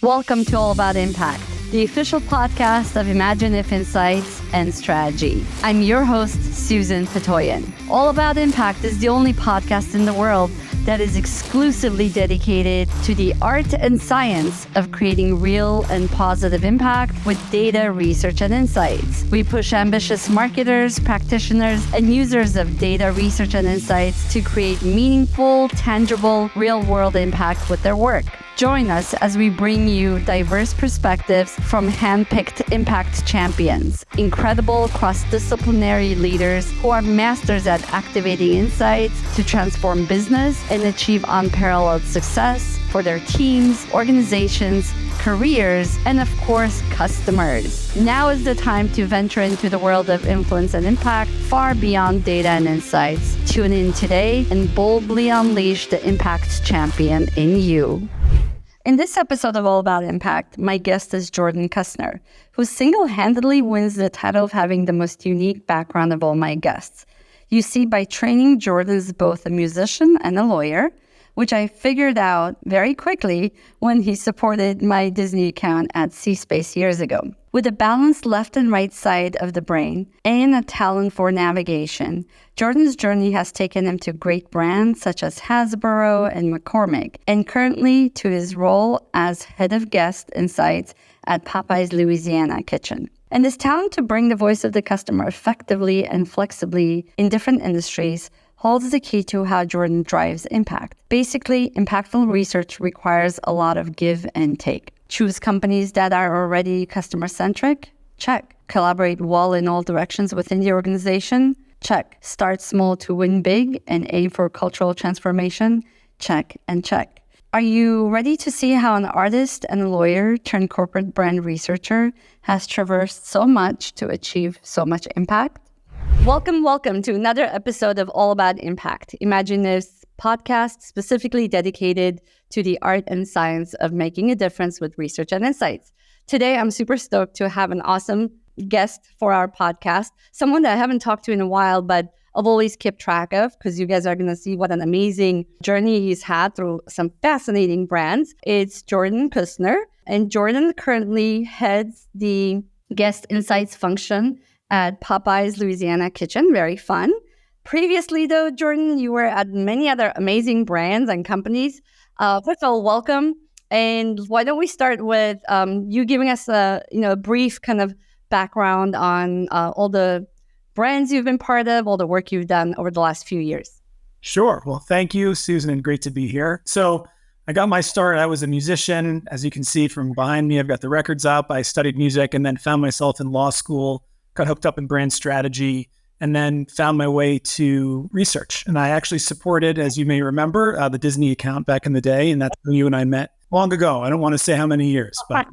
Welcome to All About Impact, the official podcast of Imagine If Insights and Strategy. I'm your host, Susan Petoyan. All About Impact is the only podcast in the world that is exclusively dedicated to the art and science of creating real and positive impact with data, research, and insights. We push ambitious marketers, practitioners, and users of data, research, and insights to create meaningful, tangible, real-world impact with their work. Join us as we bring you diverse perspectives from hand-picked impact champions, incredible cross-disciplinary leaders who are masters at activating insights to transform business and achieve unparalleled success for their teams, organizations, careers, and of course, customers. Now is the time to venture into the world of influence and impact far beyond data and insights. Tune in today and boldly unleash the impact champion in you. In this episode of All About Impact, my guest is Jordan Cusner, who single-handedly wins the title of having the most unique background of all my guests. You see, by training, Jordan is both a musician and a lawyer, which I figured out very quickly when he supported my Disney account at C-Space years ago. With a balanced left and right side of the brain and a talent for navigation, Jordan's journey has taken him to great brands such as Hasbro and McCormick, and currently to his role as head of guest insights at Popeyes Louisiana Kitchen. And this talent to bring the voice of the customer effectively and flexibly in different industries holds the key to how Jordan drives impact. Basically, impactful research requires a lot of give and take. Choose companies that are already customer-centric? Check. Collaborate well in all directions within the organization? Check. Start small to win big and aim for cultural transformation? Check and check. Are you ready to see how an artist and a lawyer turned corporate brand researcher has traversed so much to achieve so much impact? Welcome to another episode of All About Impact, Imagine If's podcast specifically dedicated to the art and science of making a difference with research and insights. Today, I'm super stoked to have an awesome guest for our podcast, someone that I haven't talked to in a while, but I've always kept track of because you guys are going to see what an amazing journey he's had through some fascinating brands. It's Jordan Cusner, and Jordan currently heads the guest insights function at Popeyes Louisiana Kitchen. Very fun. Previously, though, Jordan, you were at many other amazing brands and companies. First of all, welcome. And why don't we start with you giving us a brief kind of background on all the brands you've been part of, all the work you've done over the last few years. Sure. Well, thank you, Susan, and great to be here. So I got my start. I was a musician. As you can see from behind me, I've got the records up. I studied music and then found myself in law school, got hooked up in brand strategy, and then found my way to research. And I actually supported, as you may remember, the Disney account back in the day. And that's when you and I met long ago. I don't want to say how many years, but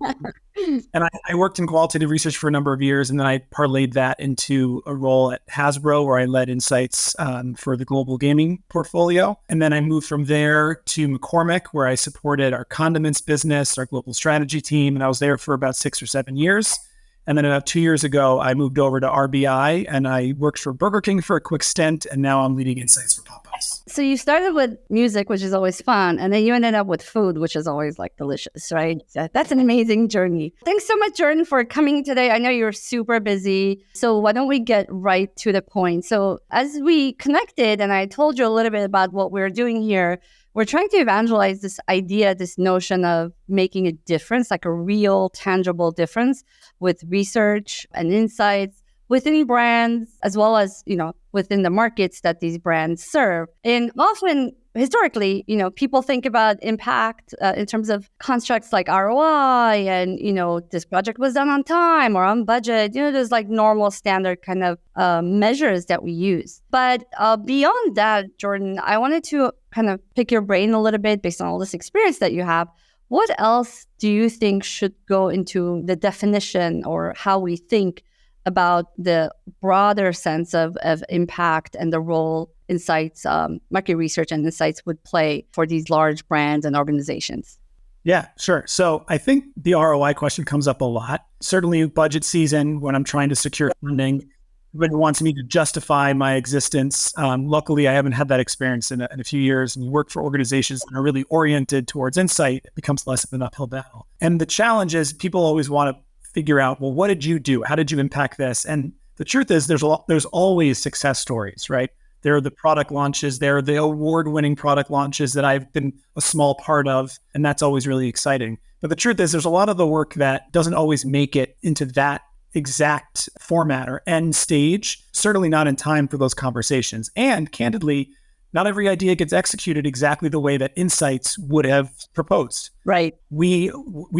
and I worked in qualitative research for a number of years. And then I parlayed that into a role at Hasbro, where I led insights for the global gaming portfolio. And then I moved from there to McCormick, where I supported our condiments business, our global strategy team. And I was there for about 6 or 7 years. And then about 2 years ago, I moved over to RBI and I worked for Burger King for a quick stint. And now I'm leading insights for Popeyes. So you started with music, which is always fun. And then you ended up with food, which is always like delicious, right? That's an amazing journey. Thanks so much, Jordan, for coming today. I know you're super busy. So why don't we get right to the point? So as we connected and I told you a little bit about what we're doing here, we're trying to evangelize this idea, this notion of making a difference, like a real, tangible difference with research and insights within brands, as well as, within the markets that these brands serve. And often, historically, people think about impact in terms of constructs like ROI and, this project was done on time or on budget. There's like normal standard kind of measures that we use. But beyond that, Jordan, I wanted to kind of pick your brain a little bit based on all this experience that you have. What else do you think should go into the definition or how we think about the broader sense of impact and the role insights, market research and insights would play for these large brands and organizations? Yeah, sure. So I think the ROI question comes up a lot. Certainly budget season when I'm trying to secure funding. everybody wants me to justify my existence. Luckily, I haven't had that experience in a few years. And you work for organizations that are really oriented towards insight, it becomes less of an uphill battle. And the challenge is people always want to figure out, well, what did you do? How did you impact this? And the truth is there's always success stories, right? There are the product launches, there are the award-winning product launches that I've been a small part of, and that's always really exciting. But the truth is there's a lot of the work that doesn't always make it into that exact format or end stage, certainly not in time for those conversations. And candidly, not every idea gets executed exactly the way that Insights would have proposed. Right. We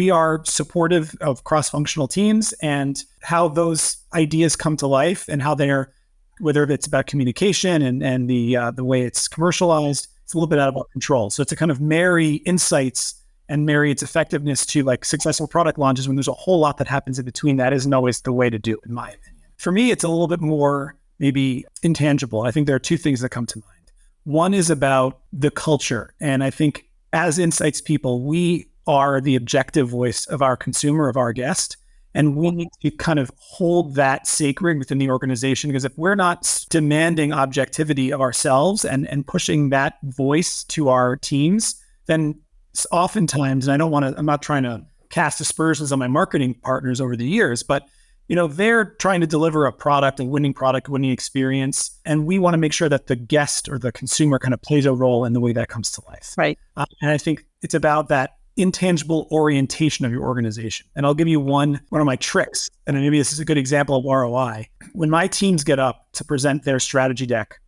are supportive of cross-functional teams and how those ideas come to life and how they're, whether it's about communication and the way it's commercialized, it's a little bit out of our control. So to kind of marry Insights and marry its effectiveness to like successful product launches when there's a whole lot that happens in between, that isn't always the way to do it, in my opinion. For me, it's a little bit more maybe intangible. I think there are two things that come to mind. One is about the culture. And I think as Insights people, we are the objective voice of our consumer, of our guest. And we need to kind of hold that sacred within the organization, because if we're not demanding objectivity of ourselves and pushing that voice to our teams, then oftentimes, and I'm not trying to cast aspersions on my marketing partners over the years, but they're trying to deliver a winning experience. And we want to make sure that the guest or the consumer kind of plays a role in the way that comes to life. Right. And I think it's about that intangible orientation of your organization. And I'll give you one of my tricks. And maybe this is a good example of ROI. When my teams get up to present their strategy deck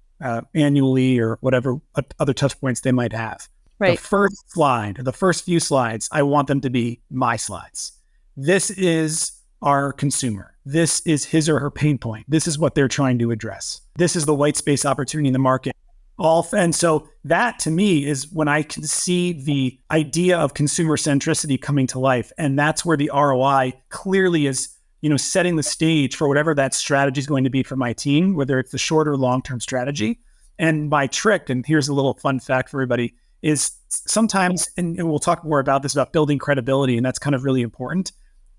annually or whatever other touch points they might have, right, the first slide, or the first few slides, I want them to be my slides. This is our consumer. This is his or her pain point. This is what they're trying to address. This is the white space opportunity in the market. And so that to me is when I can see the idea of consumer centricity coming to life. And that's where the ROI clearly is, setting the stage for whatever that strategy is going to be for my team, whether it's the short or long-term strategy. And my trick, and here's a little fun fact for everybody, is sometimes, and we'll talk more about this, about building credibility, and that's kind of really important.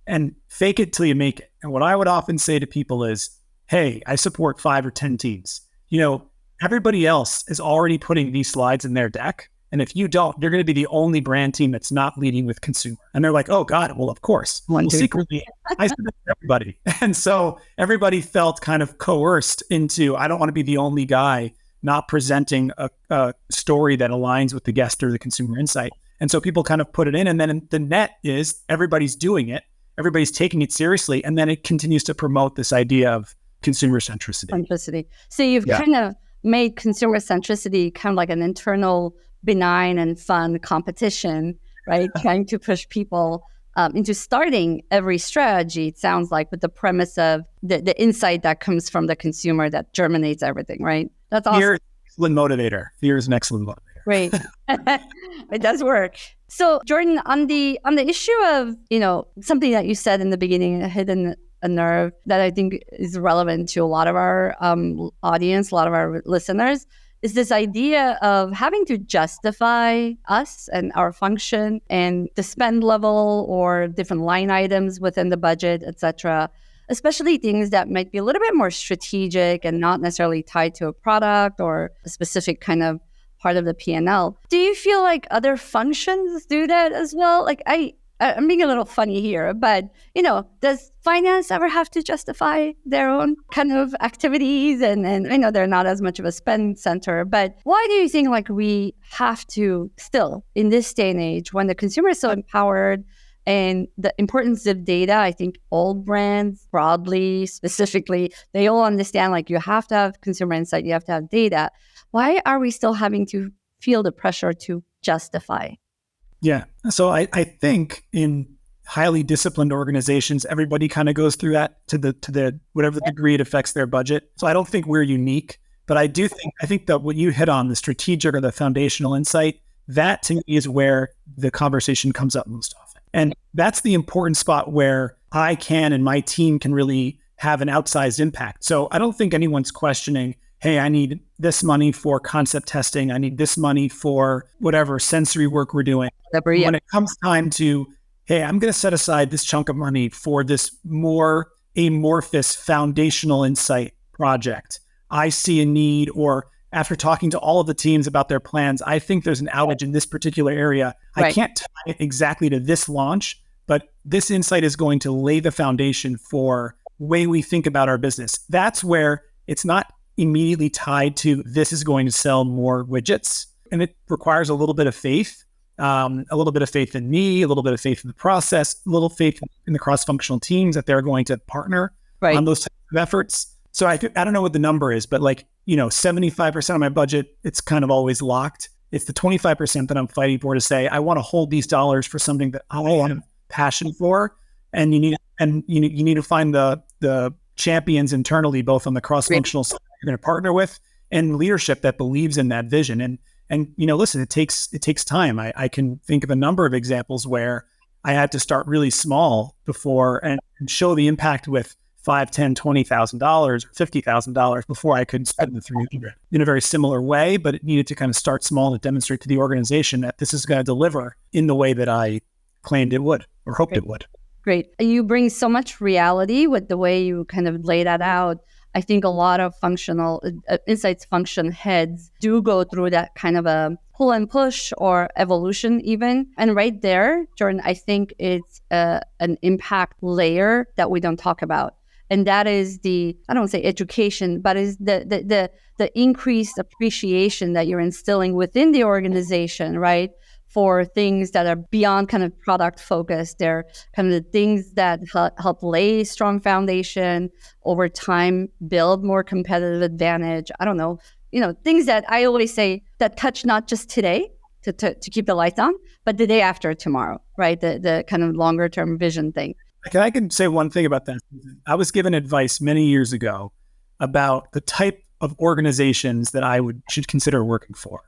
And fake it till you make it. And what I would often say to people is, hey, I support 5 or 10 teams. Everybody else is already putting these slides in their deck. And if you don't, you're going to be the only brand team that's not leading with consumer. And they're like, oh God, well, of course. Well, secretly, I said that to everybody. And so everybody felt kind of coerced into, I don't want to be the only guy not presenting a story that aligns with the guest or the consumer insight. And so people kind of put it in. And then the net is everybody's doing it. Everybody's taking it seriously. And then it continues to promote this idea of consumer centricity. So you've kind of made consumer centricity kind of like an internal benign and fun competition, right? Trying to push people into starting every strategy, it sounds like, with the premise of the insight that comes from the consumer that germinates everything, right? That's awesome. Fear is an excellent motivator. Great. It does work. So Jordan, on the issue of, something that you said in the beginning, hidden a nerve that I think is relevant to a lot of our audience, a lot of our listeners, is this idea of having to justify us and our function and the spend level or different line items within the budget, et cetera, especially things that might be a little bit more strategic and not necessarily tied to a product or a specific kind of part of the P&L. Do you feel like other functions do that as well? Like I'm being a little funny here, but, does finance ever have to justify their own kind of activities? And I know they're not as much of a spend center, but why do you think like we have to still, in this day and age, when the consumer is so empowered and the importance of data, I think all brands broadly, specifically, they all understand like you have to have consumer insight, you have to have data. Why are we still having to feel the pressure to justify? Yeah. So I think in highly disciplined organizations, everybody kind of goes through that to the whatever degree it affects their budget. So I don't think we're unique, but I think that what you hit on, the strategic or the foundational insight, that to me is where the conversation comes up most often. And that's the important spot where I can and my team can really have an outsized impact. So I don't think anyone's questioning, hey, I need this money for concept testing. I need this money for whatever sensory work we're doing. When it comes time to, hey, I'm going to set aside this chunk of money for this more amorphous foundational insight project, I see a need, or after talking to all of the teams about their plans, I think there's an outage in this particular area. Right. I can't tie it exactly to this launch, but this insight is going to lay the foundation for the way we think about our business. That's where it's not immediately tied to this is going to sell more widgets. And it requires a little bit of faith, a little bit of faith in me, a little bit of faith in the process, a little faith in the cross-functional teams that they're going to partner on those types of efforts. So I don't know what the number is, but 75% of my budget, it's kind of always locked. It's the 25% that I'm fighting for to say, I want to hold these dollars for something that I have passion for. And you need to find the champions internally, both on the cross-functional side you're going to partner with and leadership that believes in that vision. And listen, it takes time. I can think of a number of examples where I had to start really small before and show the impact with $5,000, $10,000, $20,000 or $50,000 before I could spend the $300 in a very similar way, but it needed to kind of start small to demonstrate to the organization that this is going to deliver in the way that I claimed it would or hoped it would. Great. You bring so much reality with the way you kind of lay that out. I think a lot of functional insights function heads do go through that kind of a pull and push or evolution even. And right there, Jordan, I think it's an impact layer that we don't talk about. And that is I don't want to say education, but is the increased appreciation that you're instilling within the organization, right? For things that are beyond kind of product focused. They're kind of the things that help lay a strong foundation over time, build more competitive advantage. I don't know, things that I always say that touch not just today to keep the lights on, but the day after tomorrow, right? The kind of longer term vision thing. I can say one thing about that. I was given advice many years ago about the type of organizations that I should consider working for.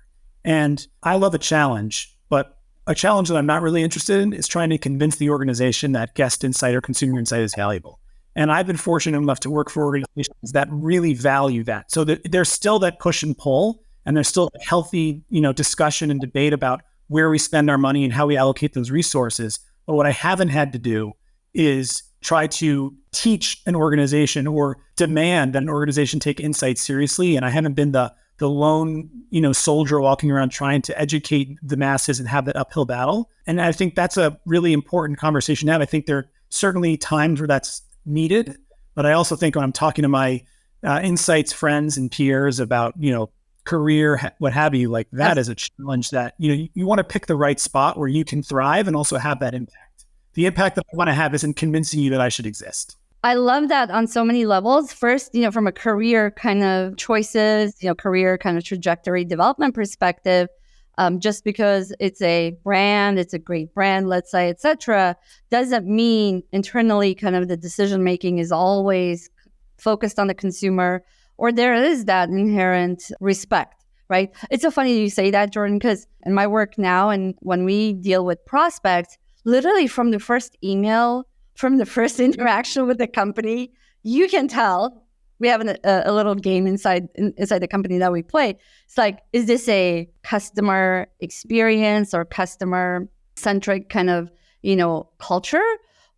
And I love a challenge, but a challenge that I'm not really interested in is trying to convince the organization that guest insight or consumer insight is valuable. And I've been fortunate enough to work for organizations that really value that. So there's still that push and pull, and there's still a healthy, discussion and debate about where we spend our money and how we allocate those resources. But what I haven't had to do is try to teach an organization or demand that an organization take insights seriously. And I haven't been the lone, soldier walking around trying to educate the masses and have that uphill battle. And I think that's a really important conversation to have. I think there are certainly times where that's needed, but I also think when I'm talking to my insights friends and peers about, career, what have you, like that is a challenge that, you want to pick the right spot where you can thrive and also have that impact. The impact that I want to have isn't convincing you that I should exist. I love that on so many levels. First, from a career kind of choices, career kind of trajectory development perspective, just because it's a brand, it's a great brand, let's say, et cetera, doesn't mean internally kind of the decision-making is always focused on the consumer, or there is that inherent respect, right? It's so funny you say that, Jordan, because in my work now and when we deal with prospects, literally from the first email, from the first interaction with the company, you can tell. We have a little game inside the company that we play. It's like, is this a customer experience or customer-centric kind of, culture?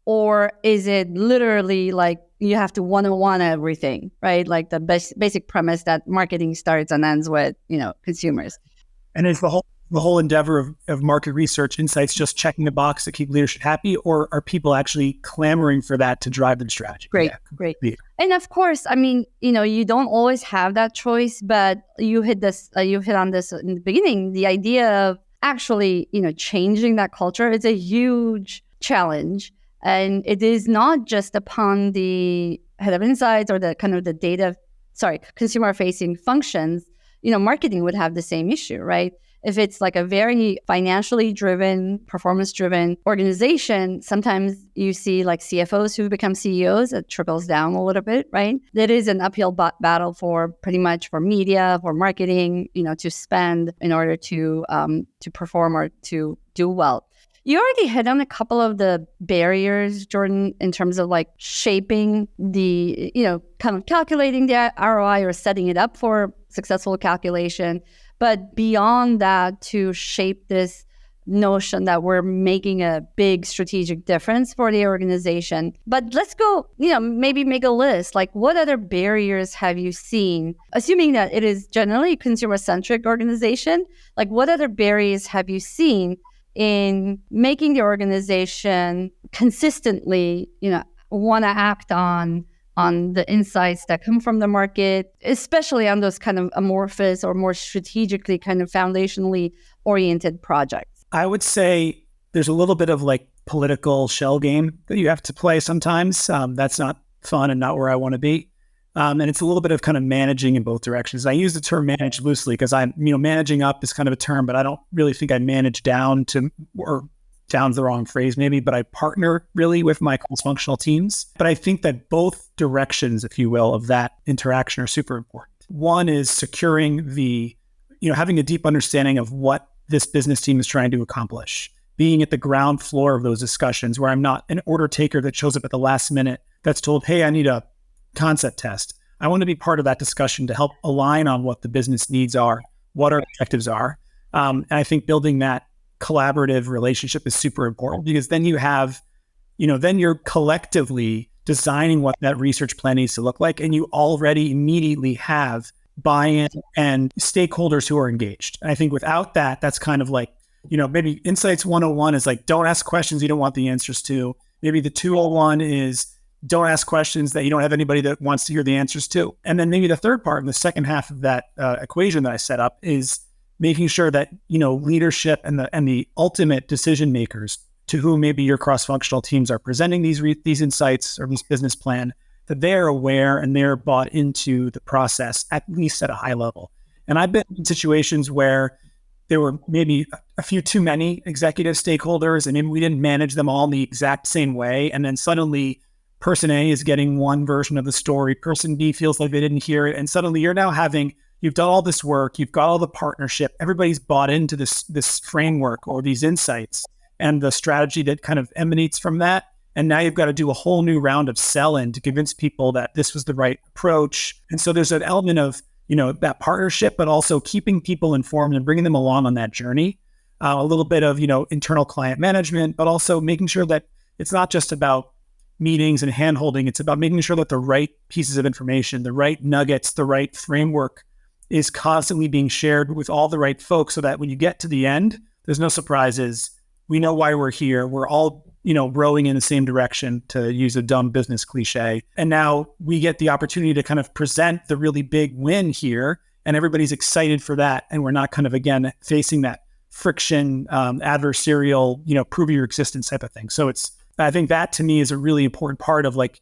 Or is it literally like you have to one-on-one everything, right? Like the basic premise that marketing starts and ends with, consumers. And it's the whole endeavor of market research insights just checking the box to keep leadership happy, or are people actually clamoring for that to drive their strategy? Great. And of course, you don't always have that choice, but you hit on this in the beginning, the idea of actually, changing that culture is a huge challenge. And it is not just upon the head of insights or the kind of the consumer facing functions. Marketing would have the same issue, right? If it's like a very financially driven, performance driven organization, sometimes you see like CFOs who become CEOs. It trickles down a little bit, right? That is an uphill battle for pretty much for media, for marketing, to spend in order to perform or to do well. You already hit on a couple of the barriers, Jordan, in terms of like shaping the, kind of calculating the ROI or setting it up for successful calculation. But beyond that, to shape this notion that we're making a big strategic difference for the organization. But let's go, maybe make a list. Like, what other barriers have you seen? Assuming that it is generally a consumer-centric organization, like what other barriers have you seen in making the organization consistently, want to act on the insights that come from the market, especially on those kind of amorphous or more strategically kind of foundationally oriented projects? I would say there's a little bit of like political shell game that you have to play sometimes. That's not fun and not where I want to be. And it's a little bit of kind of managing in both directions. I use the term manage loosely because I'm, managing up is kind of a term, but I don't really think I manage down to, or down's the wrong phrase maybe, but I partner really with my cross-functional teams. But I think that both directions, if you will, of that interaction are super important. One is securing the, having a deep understanding of what this business team is trying to accomplish, being at the ground floor of those discussions where I'm not an order taker that shows up at the last minute that's told, hey, I need a concept test. I want to be part of that discussion to help align on what the business needs are, what our objectives are. And I think building that collaborative relationship is super important because then you have, then you're collectively designing what that research plan needs to look like. And you already immediately have buy-in and stakeholders who are engaged. And I think without that, that's kind of like, maybe Insights 101 is like, don't ask questions you don't want the answers to. Maybe the 201 is don't ask questions that you don't have anybody that wants to hear the answers to. And then maybe the third part, the second half of that equation that I set up is making sure that, leadership and the ultimate decision makers to whom maybe your cross-functional teams are presenting these insights or this business plan, that they're aware and they're bought into the process, at least at a high level. And I've been in situations where there were maybe a few too many executive stakeholders and maybe we didn't manage them all in the exact same way. And then suddenly person A is getting one version of the story, person B feels like they didn't hear it. And suddenly you're now you've done all this work, you've got all the partnership, everybody's bought into this framework or these insights and the strategy that kind of emanates from that. And now you've got to do a whole new round of sell-in to convince people that this was the right approach. And so there's an element of, that partnership, but also keeping people informed and bringing them along on that journey. A little bit of, internal client management, but also making sure that it's not just about meetings and hand-holding. It's about making sure that the right pieces of information, the right nuggets, the right framework is constantly being shared with all the right folks so that when you get to the end, there's no surprises. We know why we're here. We're all, rowing in the same direction, to use a dumb business cliche. And now we get the opportunity to kind of present the really big win here, and everybody's excited for that. And we're not kind of, again, facing that friction, adversarial, prove your existence type of thing. So I think that to me is a really important part of like,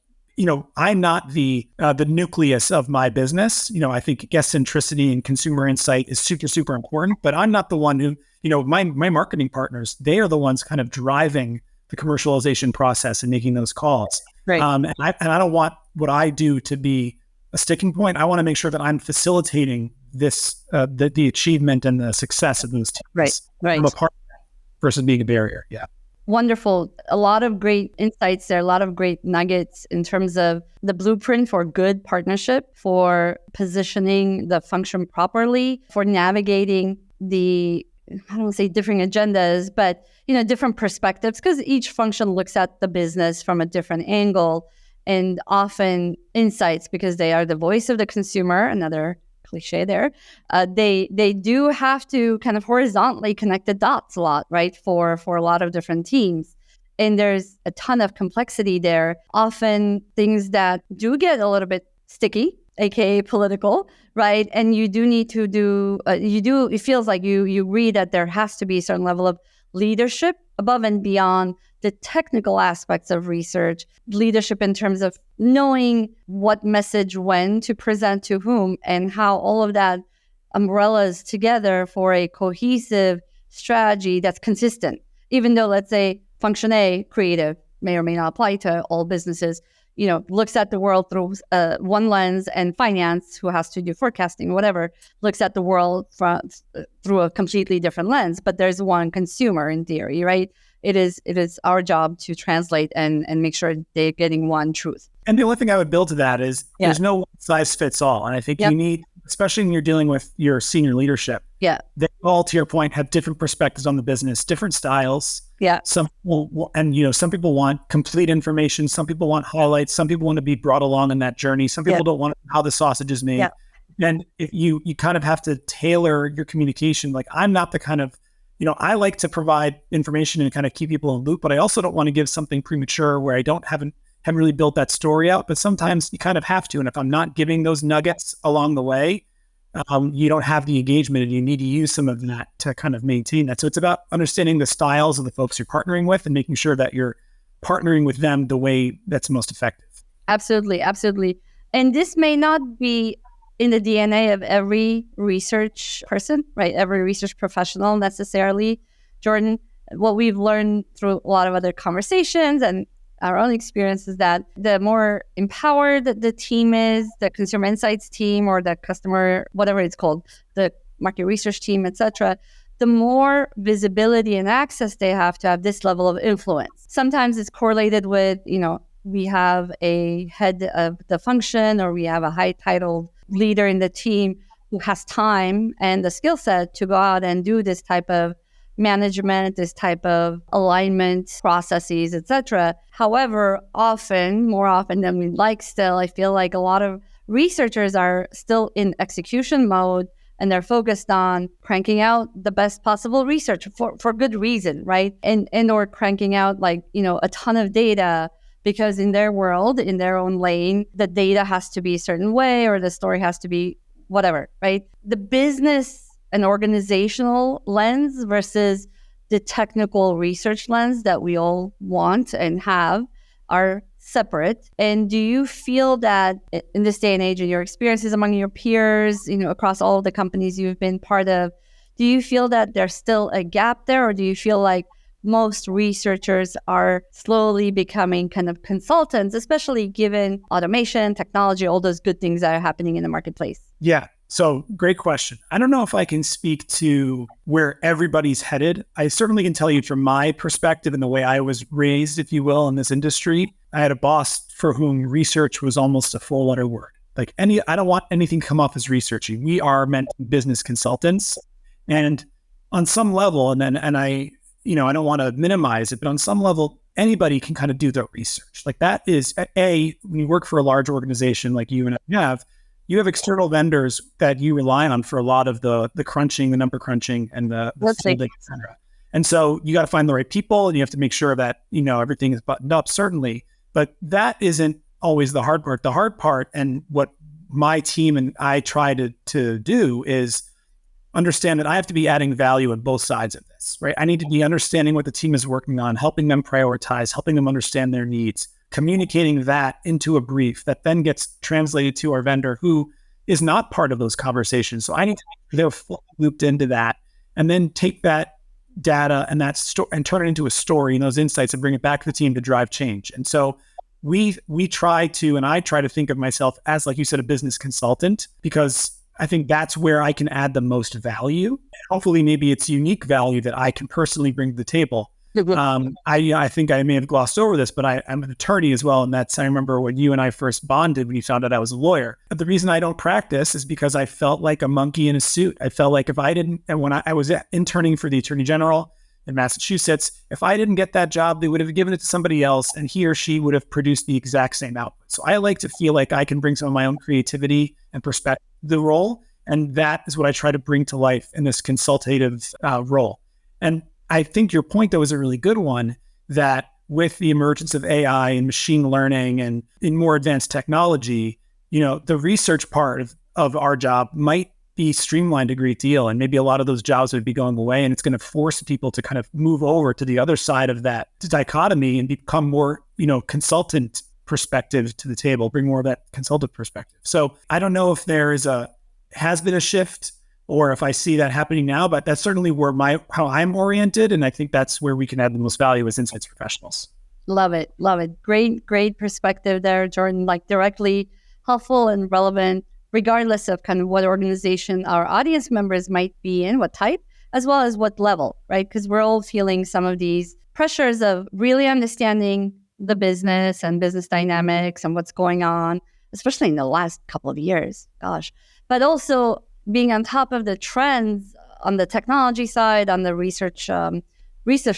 I'm not the nucleus of my business. I think guest centricity and consumer insight is super, super important, but I'm not the one who, my marketing partners, they are the ones kind of driving the commercialization process and making those calls. Right. And I don't want what I do to be a sticking point. I want to make sure that I'm facilitating this, the achievement and the success of those teams. Right. I'm a part of that versus being a barrier. Yeah. Wonderful. A lot of great insights there, a lot of great nuggets in terms of the blueprint for good partnership, for positioning the function properly, for navigating the, I don't want to say different agendas, but different perspectives, because each function looks at the business from a different angle, and often insights, because they are the voice of the consumer, another cliche there, they do have to kind of horizontally connect the dots a lot, right, for a lot of different teams. And there's a ton of complexity there, often things that do get a little bit sticky, aka political, right? And you do need to it feels like you agree that there has to be a certain level of leadership above and beyond the technical aspects of research, leadership in terms of knowing what message when to present to whom, and how all of that umbrellas together for a cohesive strategy that's consistent. Even though, let's say, function A, creative, may or may not apply to all businesses, looks at the world through one lens, and finance, who has to do forecasting, whatever, looks at the world through a completely different lens. But there's one consumer in theory, right? It is our job to translate and make sure they're getting one truth. And the only thing I would build to that is there's no one size fits all. And I think you need, especially when you're dealing with your senior leadership, they all to your point, have different perspectives on the business, different styles. Yeah. Some people, and some people want complete information. Some people want highlights. Some people want to be brought along in that journey. Some people don't want how the sausage is made. Yeah. And if you kind of have to tailor your communication. Like, I'm not the kind of, I like to provide information and kind of keep people in the loop, but I also don't want to give something premature where I haven't really built that story out. But sometimes you kind of have to. And if I'm not giving those nuggets along the way, you don't have the engagement, and you need to use some of that to kind of maintain that. So it's about understanding the styles of the folks you're partnering with and making sure that you're partnering with them the way that's most effective. Absolutely. Absolutely. And this may not be in the DNA of every research person, right? Every research professional necessarily, Jordan. What we've learned through a lot of other conversations and our own experience is that the more empowered the team is, the consumer insights team or the customer, whatever it's called, the market research team, etc., the more visibility and access they have to have this level of influence. Sometimes it's correlated with, we have a head of the function or we have a high titled leader in the team who has time and the skill set to go out and do this type of management, this type of alignment processes, etc. However, more often than we'd like still, I feel like a lot of researchers are still in execution mode and they're focused on cranking out the best possible research for good reason, right? And or cranking out a ton of data because in their world, in their own lane, the data has to be a certain way or the story has to be whatever, right? The business an organizational lens versus the technical research lens that we all want and have are separate. And do you feel that in this day and age, in your experiences among your peers, across all of the companies you've been part of, do you feel that there's still a gap there, or do you feel like most researchers are slowly becoming kind of consultants, especially given automation, technology, all those good things that are happening in the marketplace? Yeah. So great question. I don't know if I can speak to where everybody's headed. I certainly can tell you from my perspective and the way I was raised, if you will, in this industry. I had a boss for whom research was almost a four-letter word. I don't want anything to come off as researchy. We are meant to be business consultants. And on some level, and I don't want to minimize it, but on some level, anybody can kind of do their research. Like, that is when you work for a large organization like you and I have, you have external vendors that you rely on for a lot of the crunching, the number crunching, and the folding, et cetera. And so you got to find the right people, and you have to make sure that, everything is buttoned up, certainly. But that isn't always the hard part. The hard part, and what my team and I try to do, is understand that I have to be adding value on both sides of this, right? I need to be understanding what the team is working on, helping them prioritize, helping them understand their needs, communicating that into a brief that then gets translated to our vendor who is not part of those conversations. So I need to make sure they're fully looped into that, and then take that data and and turn it into a story and those insights and bring it back to the team to drive change. And so I try to think of myself as, like you said, a business consultant, because I think that's where I can add the most value. Hopefully, maybe it's unique value that I can personally bring to the table. I think I may have glossed over this, but I'm an attorney as well. And I remember when you and I first bonded, when you found out I was a lawyer. But the reason I don't practice is because I felt like a monkey in a suit. I felt like when I was interning for the Attorney General in Massachusetts, if I didn't get that job, they would have given it to somebody else, and he or she would have produced the exact same output. So I like to feel like I can bring some of my own creativity and perspective to the role. And that is what I try to bring to life in this consultative role. And I think your point, though, is a really good one, that with the emergence of AI and machine learning and in more advanced technology, the research part of our job might be streamlined a great deal. And maybe a lot of those jobs would be going away, and it's going to force people to kind of move over to the other side of that dichotomy and become more, consultant perspective to the table, bring more of that consultative perspective. So I don't know if there has been a shift, or if I see that happening now, but that's certainly how I'm oriented. And I think that's where we can add the most value as insights professionals. Love it. Love it. Great perspective there, Jordan, like directly helpful and relevant, regardless of kind of what organization our audience members might be in, what type, as well as what level, right? Because we're all feeling some of these pressures of really understanding the business and business dynamics and what's going on, especially in the last couple of years, gosh. But also being on top of the trends on the technology side, on the research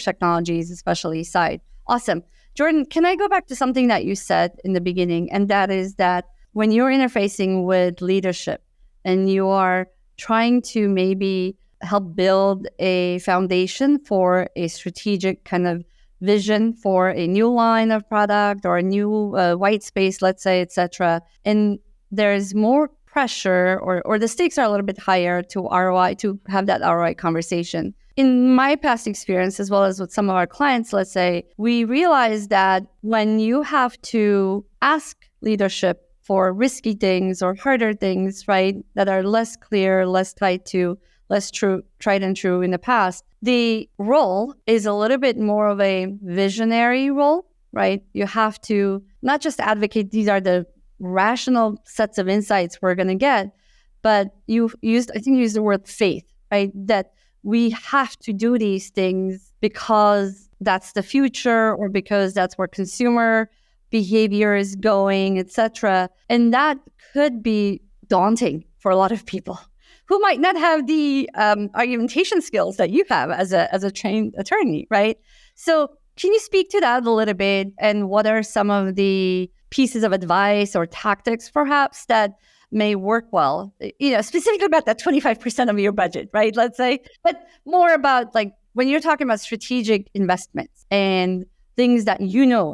technologies, especially side. Awesome. Jordan, can I go back to something that you said in the beginning? And that is that when you're interfacing with leadership and you are trying to maybe help build a foundation for a strategic kind of vision for a new line of product or a new white space, let's say, et cetera, and there's more pressure or the stakes are a little bit higher to ROI, to have that ROI conversation. In my past experience, as well as with some of our clients, let's say, we realize that when you have to ask leadership for risky things or harder things, right, that are less clear, less tied to, less true, tried and true in the past, the role is a little bit more of a visionary role, right? You have to not just advocate, these are the rational sets of insights we're going to get, but you used the word faith, right? That we have to do these things because that's the future or because that's where consumer behavior is going, etc. And that could be daunting for a lot of people who might not have the argumentation skills that you have as a trained attorney, right? So can you speak to that a little bit? And what are some of the pieces of advice or tactics, perhaps, that may work well, specifically about that 25% of your budget, right? Let's say, but more about like when you're talking about strategic investments and things that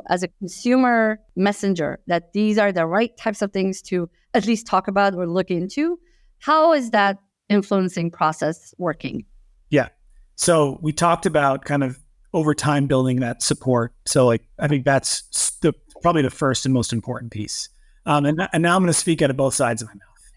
as a consumer messenger, that these are the right types of things to at least talk about or look into. How is that influencing process working? Yeah. So we talked about kind of over time building that support. So like, I think that's probably the first and most important piece. And now I'm going to speak out of both sides of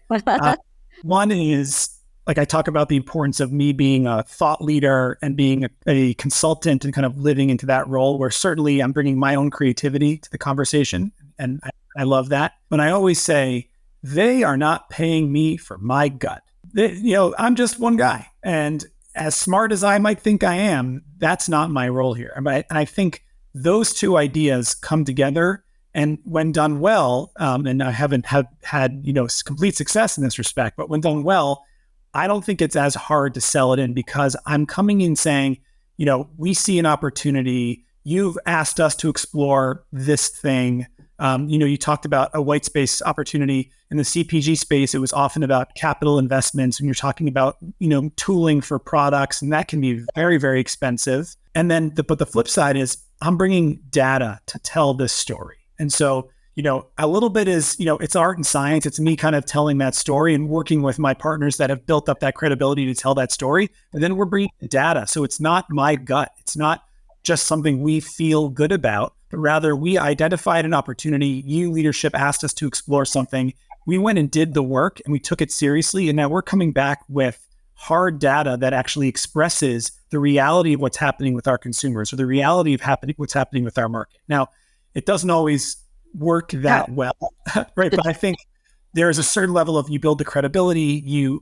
my mouth. One is, like I talk about the importance of me being a thought leader and being a consultant and kind of living into that role where certainly I'm bringing my own creativity to the conversation. And I love that. But I always say, they are not paying me for my gut. I'm just one guy. And as smart as I might think I am, that's not my role here. And I think those two ideas come together. And when done well, and I haven't had complete success in this respect, but when done well, I don't think it's as hard to sell it in because I'm coming in saying, we see an opportunity. You've asked us to explore this thing. You talked about a white space opportunity in the CPG space. It was often about capital investments, and you're talking about, tooling for products, and that can be very, very expensive. And then, but the flip side is I'm bringing data to tell this story. And so, a little bit is, it's art and science. It's me kind of telling that story and working with my partners that have built up that credibility to tell that story. And then we're bringing data. So it's not my gut. It's not just something we feel good about, but rather we identified an opportunity. You leadership asked us to explore something. We went and did the work and we took it seriously. And now we're coming back with hard data that actually expresses the reality of what's happening with our consumers or the reality of what's happening with our market. Now, it doesn't always work that well, right? But I think there is a certain level of you build the credibility.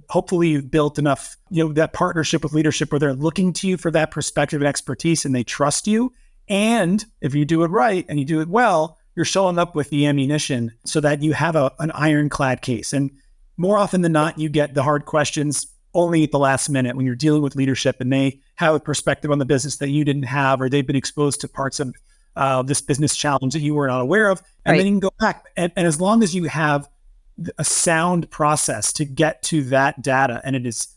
Hopefully you've built enough, that partnership with leadership where they're looking to you for that perspective and expertise and they trust you. And if you do it right and you do it well, you're showing up with the ammunition so that you have an ironclad case. And more often than not, you get the hard questions only at the last minute when you're dealing with leadership and they have a perspective on the business that you didn't have, or they've been exposed to parts of this business challenge that you were not aware of. And then you can go back. And as long as you have a sound process to get to that data and it is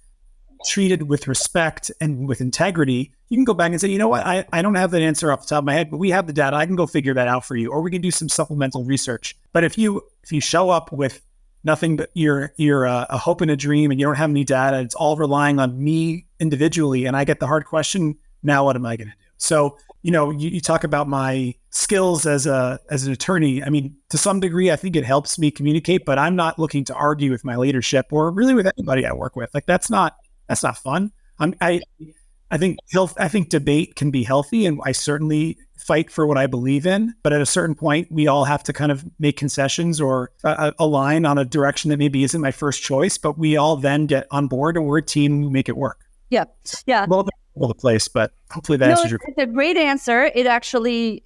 treated with respect and with integrity, you can go back and say, you know what, I don't have that answer off the top of my head, but we have the data. I can go figure that out for you, or we can do some supplemental research. But if you show up with nothing but you're a hope and a dream and you don't have any data, it's all relying on me individually, and I get the hard question, now what am I going to do? So, you talk about my skills as an attorney. I mean, to some degree, I think it helps me communicate, but I'm not looking to argue with my leadership or really with anybody I work with. Like that's not fun. I think debate can be healthy, and I certainly fight for what I believe in. But at a certain point, we all have to kind of make concessions or align on a direction that maybe isn't my first choice. But we all then get on board, and we're a team who make it work. Yeah. Well, the place, but hopefully that answers your question. It's a great answer. It actually,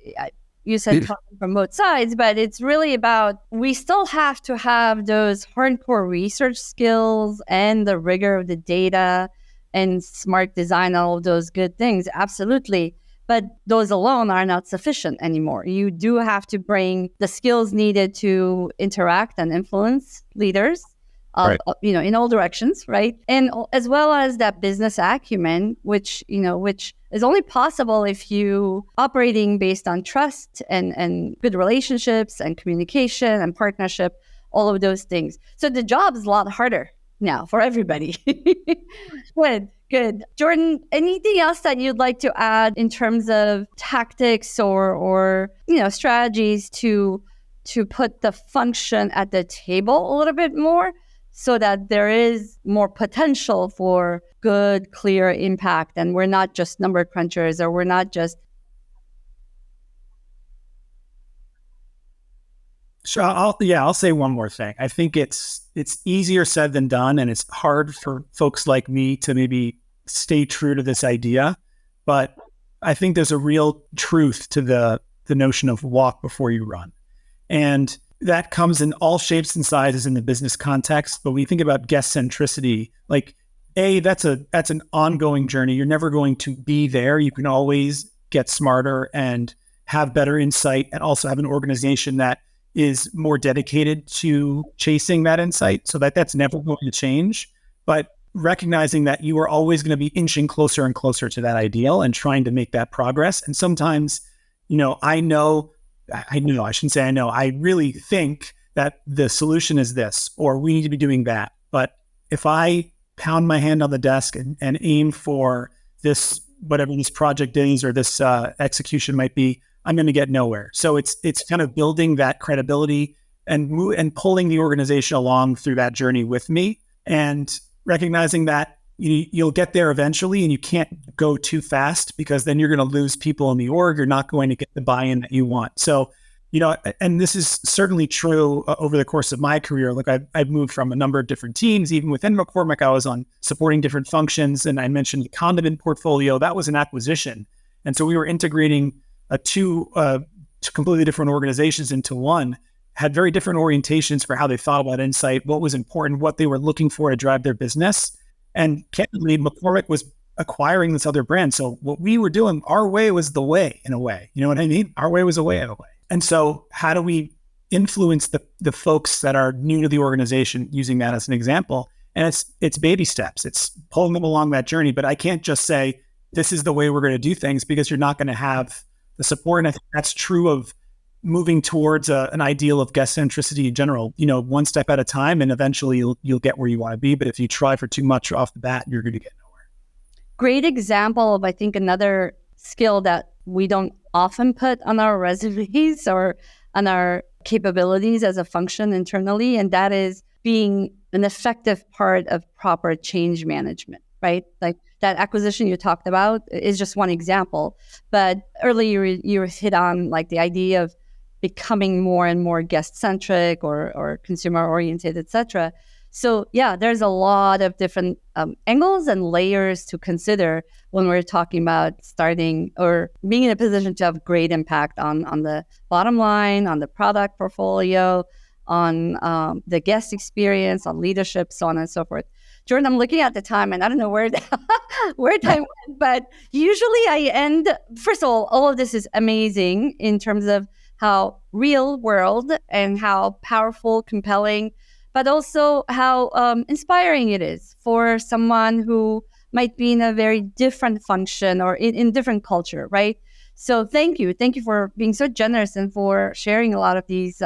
you said talking from both sides, but it's really about, we still have to have those hardcore research skills and the rigor of the data and smart design, all of those good things. Absolutely. But those alone are not sufficient anymore. You do have to bring the skills needed to interact and influence leaders, in all directions, right? And as well as that business acumen, which is only possible if you operating based on trust and good relationships and communication and partnership, all of those things. So the job is a lot harder now for everybody. Good. Jordan, anything else that you'd like to add in terms of tactics or strategies to put the function at the table a little bit more so that there is more potential for good, clear impact, and we're not just number crunchers, or we're not just... Sure. I'll say one more thing. I think it's easier said than done, and it's hard for folks like me to maybe stay true to this idea. But I think there's a real truth to the notion of walk before you run. And that comes in all shapes and sizes in the business context. But when you think about guest centricity, like that's an ongoing journey. You're never going to be there. You can always get smarter and have better insight, and also have an organization that is more dedicated to chasing that insight, so that's never going to change. But recognizing that you are always going to be inching closer and closer to that ideal and trying to make that progress. And sometimes, I shouldn't say I know, I really think that the solution is this, or we need to be doing that. But if I pound my hand on the desk and aim for this, whatever this project is or this execution might be, I'm going to get nowhere. So it's kind of building that credibility and pulling the organization along through that journey with me, and recognizing that you'll get there eventually, and you can't go too fast, because then you're going to lose people in the org. You're not going to get the buy-in that you want. So, and this is certainly true over the course of my career. Look, I've moved from a number of different teams. Even within McCormick, I was on supporting different functions. And I mentioned the condiment portfolio. That was an acquisition. And so we were integrating two completely different organizations into one, had very different orientations for how they thought about insight, what was important, what they were looking for to drive their business. And candidly, McCormick was acquiring this other brand. So what we were doing, our way was the way, in a way. You know what I mean? Our way was a way in a way. And so how do we influence the folks that are new to the organization, using that as an example? And it's baby steps. It's pulling them along that journey. But I can't just say, this is the way we're going to do things, because you're not going to have the support. And I think that's true of moving towards an ideal of guest centricity in general, one step at a time, and eventually you'll get where you want to be. But if you try for too much off the bat, you're going to get nowhere. Great example of, I think, another skill that we don't often put on our resumes or on our capabilities as a function internally, and that is being an effective part of proper change management, right? Like that acquisition you talked about is just one example. But earlier you hit on like the idea of becoming more and more guest-centric or consumer-oriented, et cetera. So yeah, there's a lot of different angles and layers to consider when we're talking about starting or being in a position to have great impact on the bottom line, on the product portfolio, on the guest experience, on leadership, so on and so forth. Jordan, I'm looking at the time, and I don't know where time went, but usually I end, first of all of this is amazing in terms of how real world and how powerful, compelling, but also how inspiring it is for someone who might be in a very different function or in different culture, right? So thank you for being so generous and for sharing a lot of these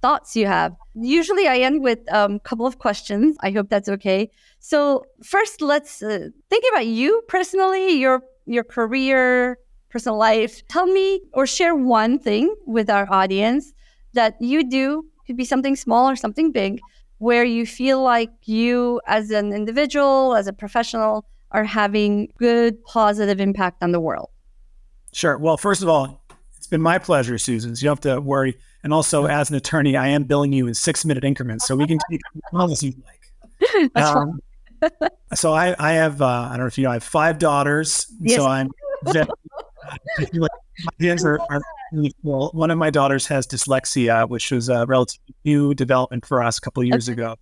thoughts you have. Usually I end with a couple of questions. I hope that's okay. So first, let's think about you personally, your career, personal life. Tell me or share one thing with our audience that you do, could be something small or something big, where you feel like you as an individual, as a professional, are having good, positive impact on the world. Sure. Well, first of all, it's been my pleasure, Susan. So you don't have to worry. And also, as an attorney, I am billing you in 6-minute increments, so we can take as long as you like. That's fine. So I have, I don't know if you know, I have 5 daughters. Yes. So I'm I feel like my hands are really full. One of my daughters has dyslexia, which was a relatively new development for us a couple of years ago.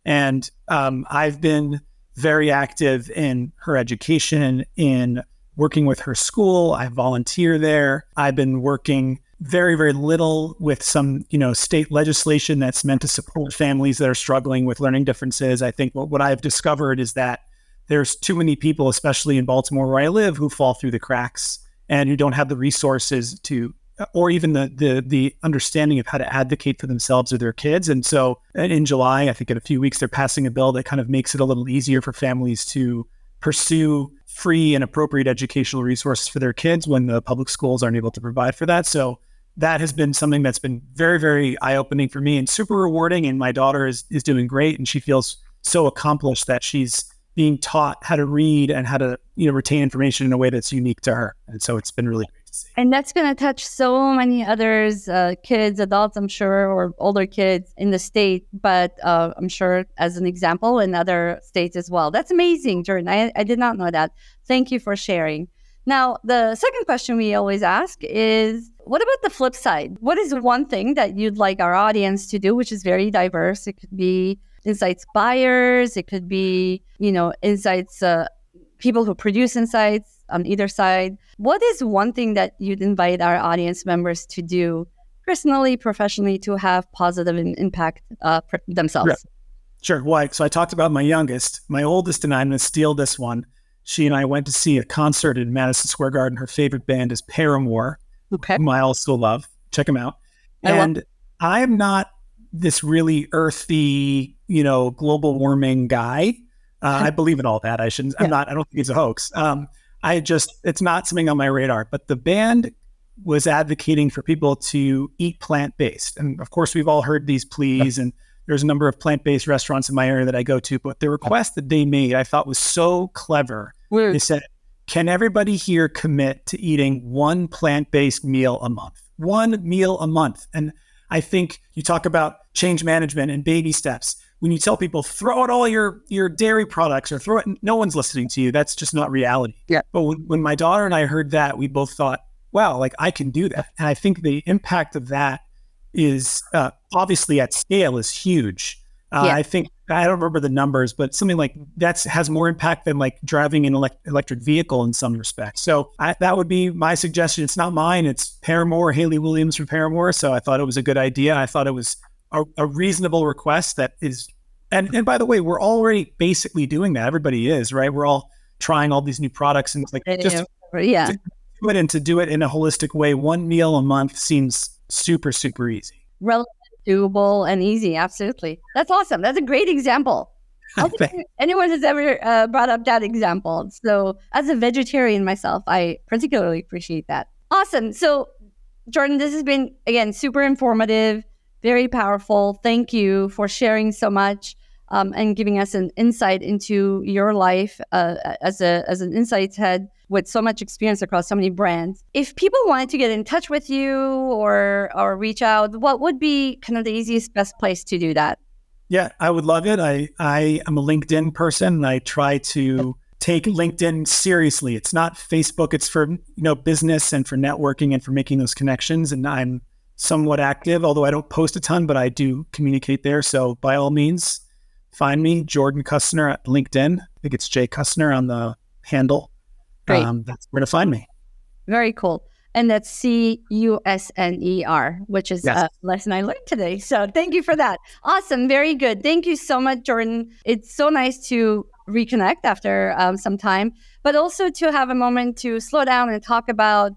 And I've been very active in her education, in working with her school. I volunteer there. I've been working very, very little with some, state legislation that's meant to support families that are struggling with learning differences. I think what I've discovered is that there's too many people, especially in Baltimore where I live, who fall through the cracks and who don't have the resources to, or even the understanding of how to advocate for themselves or their kids. And so in July, I think in a few weeks, they're passing a bill that kind of makes it a little easier for families to pursue free and appropriate educational resources for their kids when the public schools aren't able to provide for that. So that has been something that's been very, very eye-opening for me and super rewarding. And my daughter is doing great. And she feels so accomplished that she's being taught how to read and how to, retain information in a way that's unique to her. And so it's been really great to see. And that's going to touch so many others, kids, adults, I'm sure, or older kids in the state, but I'm sure as an example in other states as well. That's amazing, Jordan. I did not know that. Thank you for sharing. Now, the second question we always ask is, what about the flip side? What is one thing that you'd like our audience to do, which is very diverse? It could be insights buyers. It could be, insights, people who produce insights on either side. What is one thing that you'd invite our audience members to do personally, professionally, to have positive impact themselves? Yeah. Sure. Why? So I talked about my youngest. My oldest and I'm going to steal this one. She and I went to see a concert in Madison Square Garden. Her favorite band is Paramore, whom I also love. Check them out. I am not this really earthy, global warming guy. I believe in all that. I don't think it's a hoax. It's not something on my radar, but the band was advocating for people to eat plant-based. And of course, we've all heard these pleas, and there's a number of plant-based restaurants in my area that I go to, but the request that they made, I thought was so clever. They said, can everybody here commit to eating one plant-based meal a month? One meal a month. And I think you talk about change management and baby steps. When you tell people, throw out all your dairy products or throw it, no one's listening to you. That's just not reality. Yeah. But when my daughter and I heard that, we both thought, wow, like I can do that. And I think the impact of that is obviously at scale is huge. I think, I don't remember the numbers, but something like that has more impact than like driving an electric vehicle in some respects. So that would be my suggestion. It's not mine. It's Paramore, Haley Williams from Paramore. So I thought it was a good idea. I thought it was a reasonable request that is, and by the way, we're already basically doing that. Everybody is, right? We're all trying all these new products and it's like to do it in a holistic way. One meal a month seems super, super easy. Relevant, doable, and easy. Absolutely. That's awesome. That's a great example. I don't think anyone has ever brought up that example. So as a vegetarian myself, I particularly appreciate that. Awesome. So Jordan, this has been, again, super informative, very powerful. Thank you for sharing so much and giving us an insight into your life as an insights head with so much experience across so many brands. If people wanted to get in touch with you or reach out, what would be kind of the easiest, best place to do that? Yeah, I would love it. I am a LinkedIn person, and I try to take LinkedIn seriously. It's not Facebook. It's for business and for networking and for making those connections. And I'm somewhat active, although I don't post a ton, but I do communicate there. So by all means, find me, Jordan Cusner at LinkedIn. I think it's J Cusner on the handle. Great. That's where to find me. Very cool. And that's CUSNER, which is a lesson I learned today. So thank you for that. Awesome. Very good. Thank you so much, Jordan. It's so nice to reconnect after some time, but also to have a moment to slow down and talk about,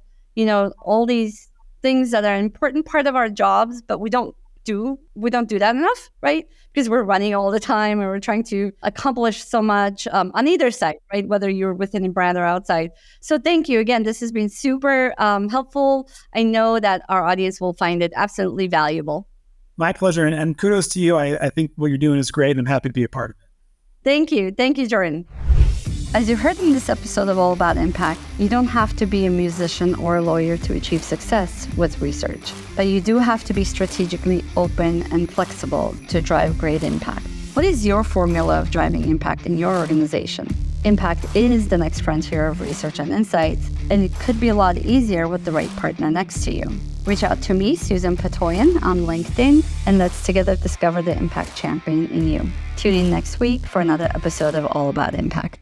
all these things that are an important part of our jobs, but we don't do that enough, right? Because we're running all the time and we're trying to accomplish so much on either side, right? Whether you're within a brand or outside. So thank you. Again, this has been super helpful. I know that our audience will find it absolutely valuable. My pleasure. And kudos to you. I think what you're doing is great and I'm happy to be a part of it. Thank you. Thank you, Jordan. As you heard in this episode of All About Impact, you don't have to be a musician or a lawyer to achieve success with research, but you do have to be strategically open and flexible to drive great impact. What is your formula of driving impact in your organization? Impact is the next frontier of research and insights, and it could be a lot easier with the right partner next to you. Reach out to me, Susan Petoyan, on LinkedIn, and let's together discover the impact champion in you. Tune in next week for another episode of All About Impact.